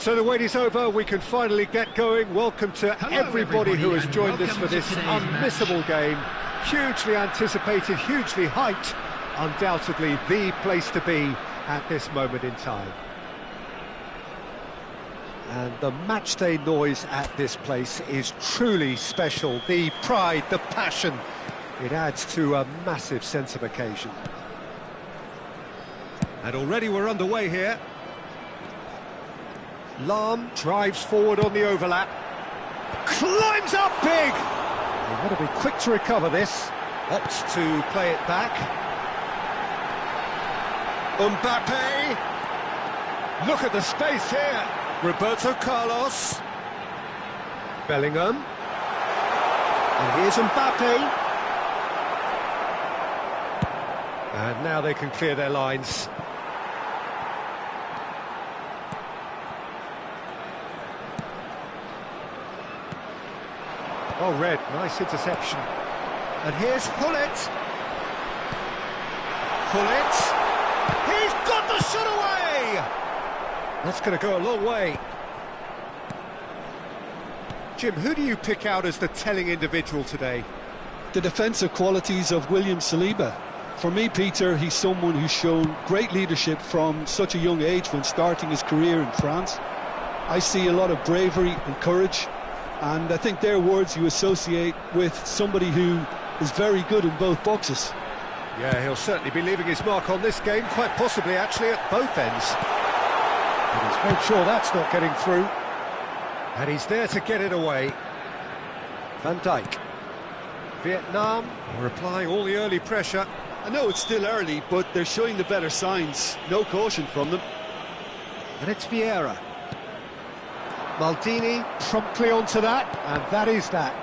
So the wait is over, we can finally get going. Welcome to everybody who has joined us for this unmissable game. Hugely anticipated, hugely hyped, undoubtedly the place to be at this moment in time. And the matchday noise at this place is truly special. The pride, the passion, it adds to a massive sense of occasion. And already we're underway here. Lam drives forward on the overlap. Climbs up big! They've got to be quick to recover this. Opts to play it back. Mbappe! Look at the space here. Roberto Carlos. Bellingham. And here's Mbappe. And now they can clear their lines. Oh, Red, nice interception. And here's Hullet. Hullet. He's got the shot away! That's going to go a long way. Jim, who do you pick out as the telling individual today? The defensive qualities of William Saliba. For me, Peter, he's someone who's shown great leadership from such a young age when starting his career in France. I see a lot of bravery and courage, and I think they're words you associate with somebody who is very good in both boxes. Yeah, he'll certainly be leaving his mark on this game, quite possibly actually at both ends. And he's made sure that's not getting through. And he's there to get it away. Van Dijk. Vietnam are applying all the early pressure. I know it's still early, but they're showing the better signs. No caution from them. And it's Vieira. Maldini promptly onto that, and that is that.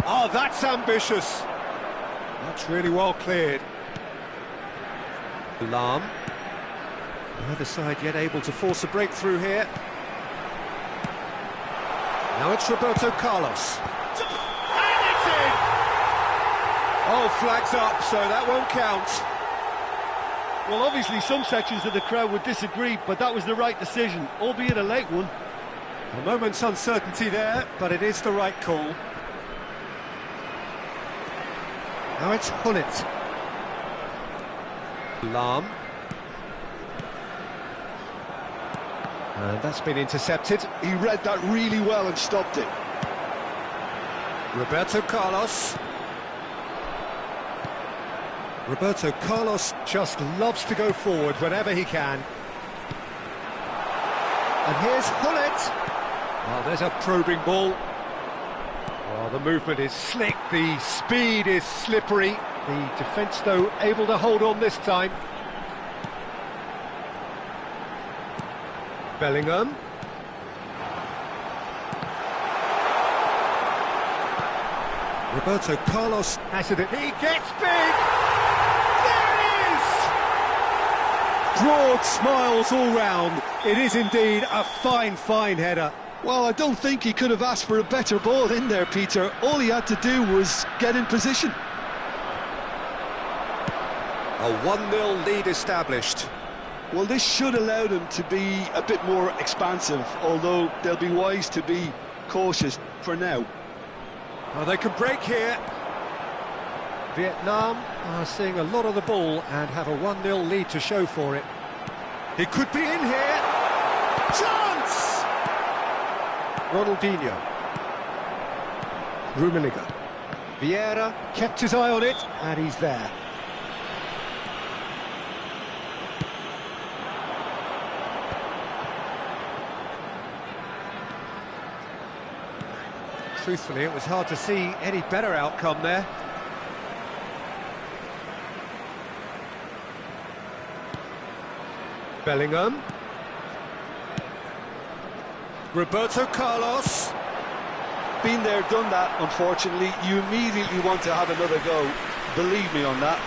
Oh, that's ambitious. That's really well cleared. Lam. Neither side yet able to force a breakthrough here. Now it's Roberto Carlos. And it's in! Oh, flags up, so that won't count. Well, obviously some sections of the crowd would disagree, but that was the right decision, albeit a late one. A moment's uncertainty there, but it is the right call. Now it's Hullet. Lam. And that's been intercepted. He read that really well and stopped it. Roberto Carlos. Roberto Carlos just loves to go forward whenever he can. And here's Hullet. Oh, there's a probing ball. Oh, the movement is slick, the speed is slippery. The defence, though, able to hold on this time. Bellingham. Roberto Carlos has it. He gets big! There it is! Broad smiles all round. It is indeed a fine, fine header. Well, I don't think he could have asked for a better ball in there, Peter. All he had to do was get in position. A 1-0 lead established. Well, this should allow them to be a bit more expansive, although they'll be wise to be cautious for now. Well, they can break here. Vietnam are seeing a lot of the ball and have a 1-0 lead to show for it. It could be in here. Chance! Ronaldinho. Rummenigge. Vieira kept his eye on it, and he's there. Truthfully, it was hard to see any better outcome there. Bellingham. Roberto Carlos. Been there, done that, unfortunately. You immediately want to have another go. Believe me on that.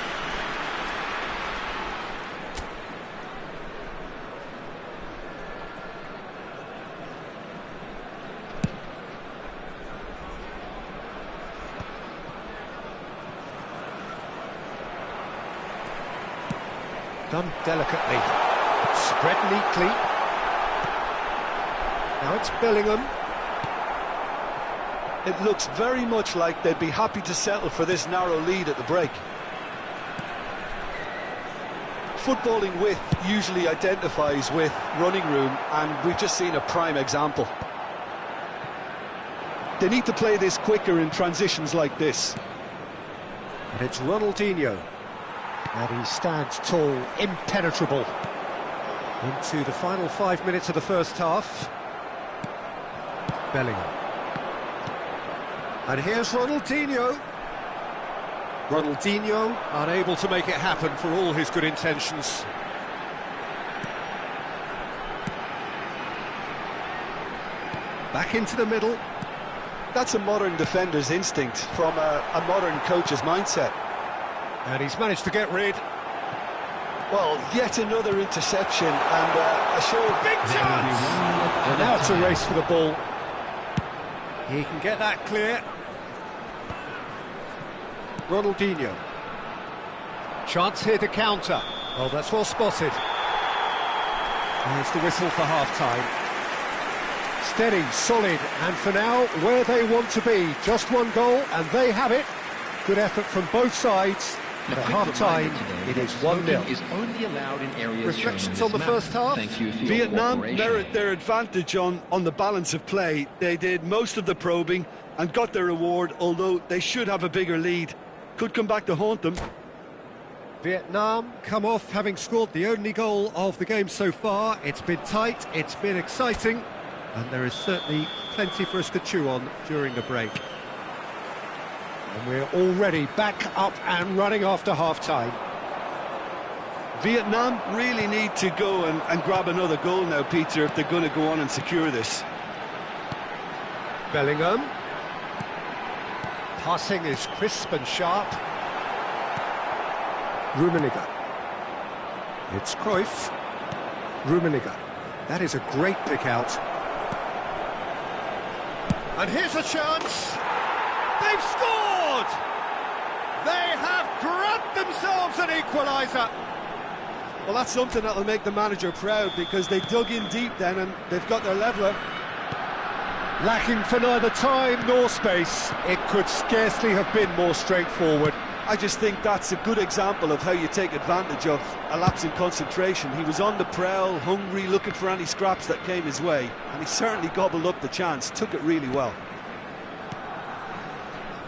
Done delicately. Spread neatly. Now it's Bellingham. It looks very much like they'd be happy to settle for this narrow lead at the break. Footballing width usually identifies with running room, and we've just seen a prime example. They need to play this quicker in transitions like this. And it's Ronaldinho. And he stands tall, impenetrable. Into the final 5 minutes of the first half. Bellingham. And here's Ronaldinho. Ronaldinho unable to make it happen for all his good intentions. Back into the middle. That's a modern defender's instinct from a modern coach's mindset. And he's managed to get rid. Well, yet another interception and a show of big chance! And now it's a race for the ball. He can get that clear. Ronaldinho. Chance here to counter. Oh, that's well spotted. There's the whistle for half-time. Steady, solid, and for now, where they want to be. Just one goal, and they have it. Good effort from both sides. At half-time, it is 1-0. Is only allowed in areas reflections on the first half. Thank you for Vietnam your merit their advantage on the balance of play. They did most of the probing and got their reward, although they should have a bigger lead. Could come back to haunt them. Vietnam come off having scored the only goal of the game so far. It's been tight, it's been exciting, and there is certainly plenty for us to chew on during the break. And we're already back up and running after half-time. Vietnam really need to go and grab another goal now, Peter, if they're going to go on and secure this. Bellingham. Passing is crisp and sharp. Rummenigge. It's Cruyff. Rummenigge. That is a great pick out. And here's a chance. They've scored! They have grabbed themselves an equaliser. Well, that's something that'll make the manager proud, because they dug in deep then and they've got their leveller. Lacking for neither time nor space. It could scarcely have been more straightforward. I just think that's a good example of how you take advantage of a lapse in concentration. He was on the prowl, hungry, looking for any scraps that came his way, and he certainly gobbled up the chance, took it really well.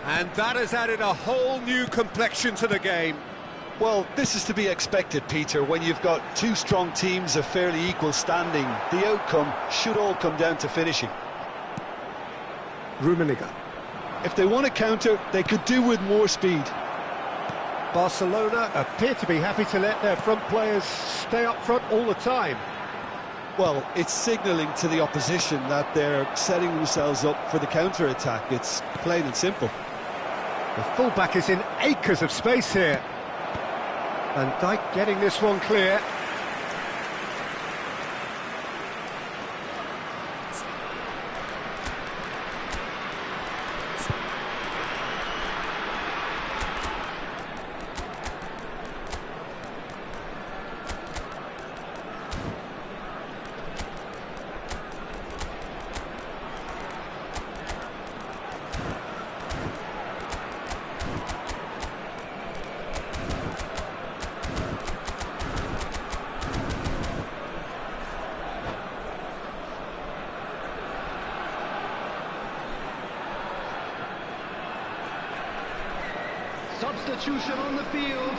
And that has added a whole new complexion to the game. Well, this is to be expected, Peter. When you've got two strong teams of fairly equal standing, the outcome should all come down to finishing. Rummenigge. If they want to counter, they could do with more speed. Barcelona appear to be happy to let their front players stay up front all the time. Well, it's signalling to the opposition that they're setting themselves up for the counter-attack. It's plain and simple. The fullback is in acres of space here. Van Dijk getting this one clear. Substitution on the field.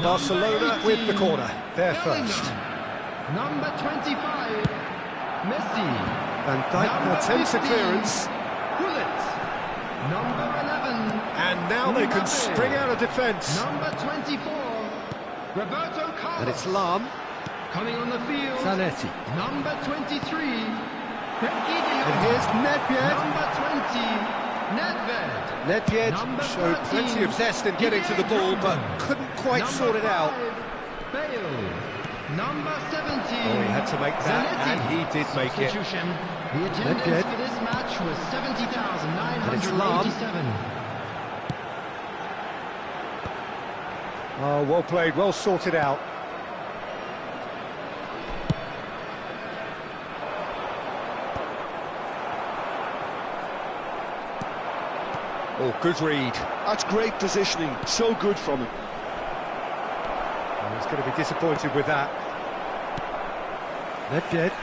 Barcelona with the corner. They're first. Number 25, Messi. Van Dijk attempts a clearance. Gullit. Number 11. And now they can spring out of defence. Number 24, Roberto Carlos. And it's Lam. Coming on the field. Zanetti. Number 23, And here's Nedved. Number 20, Nedved. Nedved showed plenty of zest in getting to the ball, but couldn't quite sort it out. Bale. Number 17. Oh, he had to make that, and he did make it. The attendance for this match was 70,987. Oh, well played, well sorted out. Oh, good read. That's great positioning, so good from him. Well, he's going to be disappointed with that. Nedved.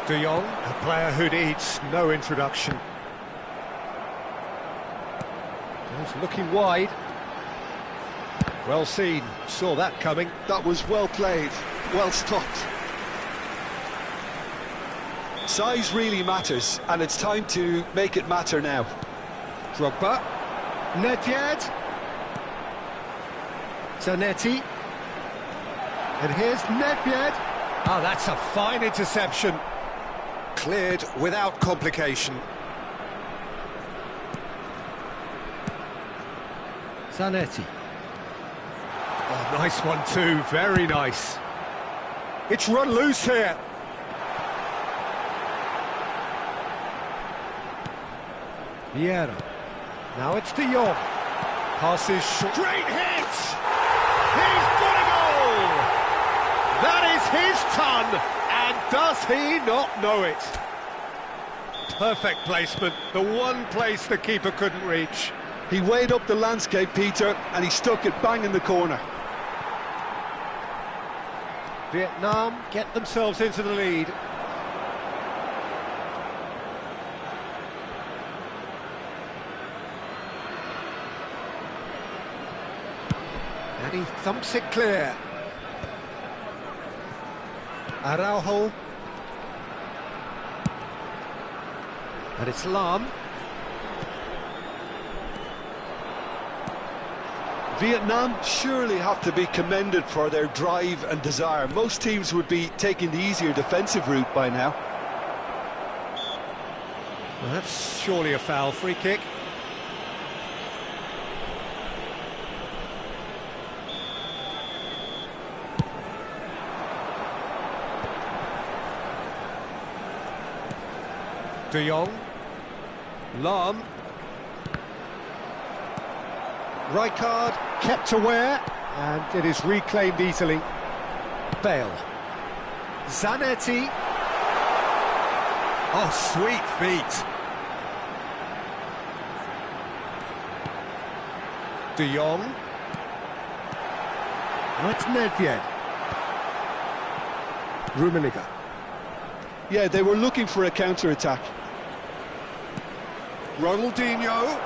De Jong, a player who needs no introduction. He's looking wide. Well seen, saw that coming. That was well played, well stopped. Size really matters, and it's time to make it matter now. Drogba. Nedved. Zanetti. And here's Nedved. Oh, that's a fine interception. Cleared without complication. Zanetti. Oh, nice one too, very nice. It's run loose here. Vieira. Now it's De Jong. Passes short. Great hit! He's got a goal! That is his ton, and does he not know it? Perfect placement, the one place the keeper couldn't reach. He weighed up the landscape, Peter, and he stuck it bang in the corner. Vietnam get themselves into the lead. And he thumps it clear. Araujo. And it's Lam. Vietnam surely have to be commended for their drive and desire. Most teams would be taking the easier defensive route by now. Well, that's surely a foul. Free kick. De Jong. Lam. Rijkaard kept aware, and it is reclaimed easily. Bale. Zanetti. Oh, sweet feet. De Jong. That's Nedved. Rummenigge. Yeah, they were looking for a counter-attack. Ronaldinho.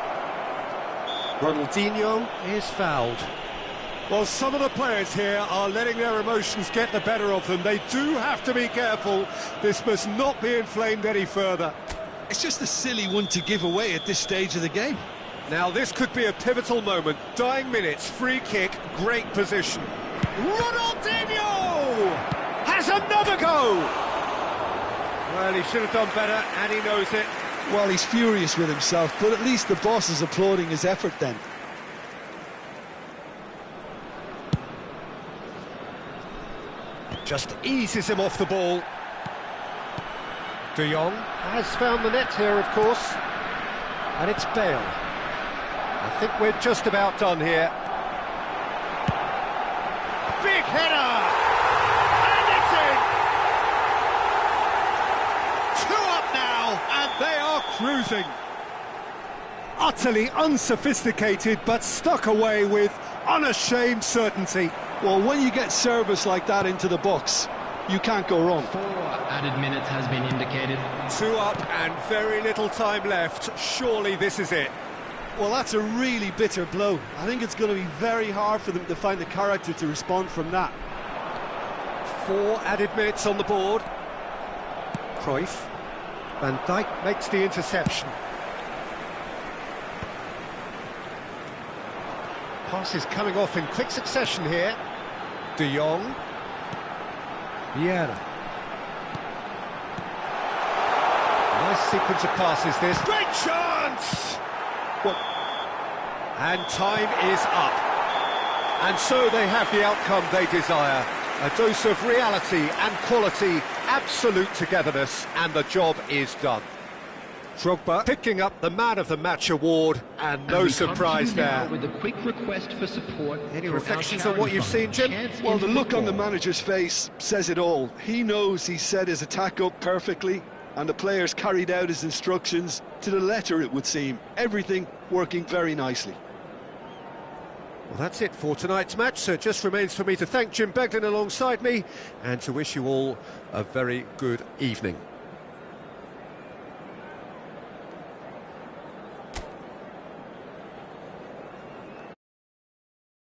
Ronaldinho is fouled. Well, some of the players here are letting their emotions get the better of them. They do have to be careful. This must not be inflamed any further. It's just a silly one to give away at this stage of the game. Now, this could be a pivotal moment. Dying minutes, free kick, great position. Ronaldinho has another go! Well, he should have done better, and he knows it. Well, he's furious with himself, but at least the boss is applauding his effort then. Just eases him off the ball. De Jong has found the net here, of course. And it's Bale. I think we're just about done here. Big header! And it's in! 2 up now, and they are cruising. Utterly unsophisticated, but stuck away with unashamed certainty. Well, when you get service like that into the box, you can't go wrong. 4 added minutes has been indicated. 2 up and very little time left. Surely this is it. Well, that's a really bitter blow. I think it's going to be very hard for them to find the character to respond from that. 4 added minutes on the board. Cruyff. Van Dijk makes the interception. Passes coming off in quick succession here. De Jong. Vieira. Nice sequence of passes this. Great chance! Well, and time is up. And so they have the outcome they desire. A dose of reality and quality, absolute togetherness, and the job is done. Drogba picking up the Man of the Match award, and no surprise there. With a quick request for support. Any reflections on what you've seen, Jim? Well, the look on the manager's face says it all. He knows he set his attack up perfectly. and the players carried out his instructions to the letter, it would seem. Everything working very nicely. Well, that's it for tonight's match, so it just remains for me to thank Jim Beglin alongside me and to wish you all a very good evening.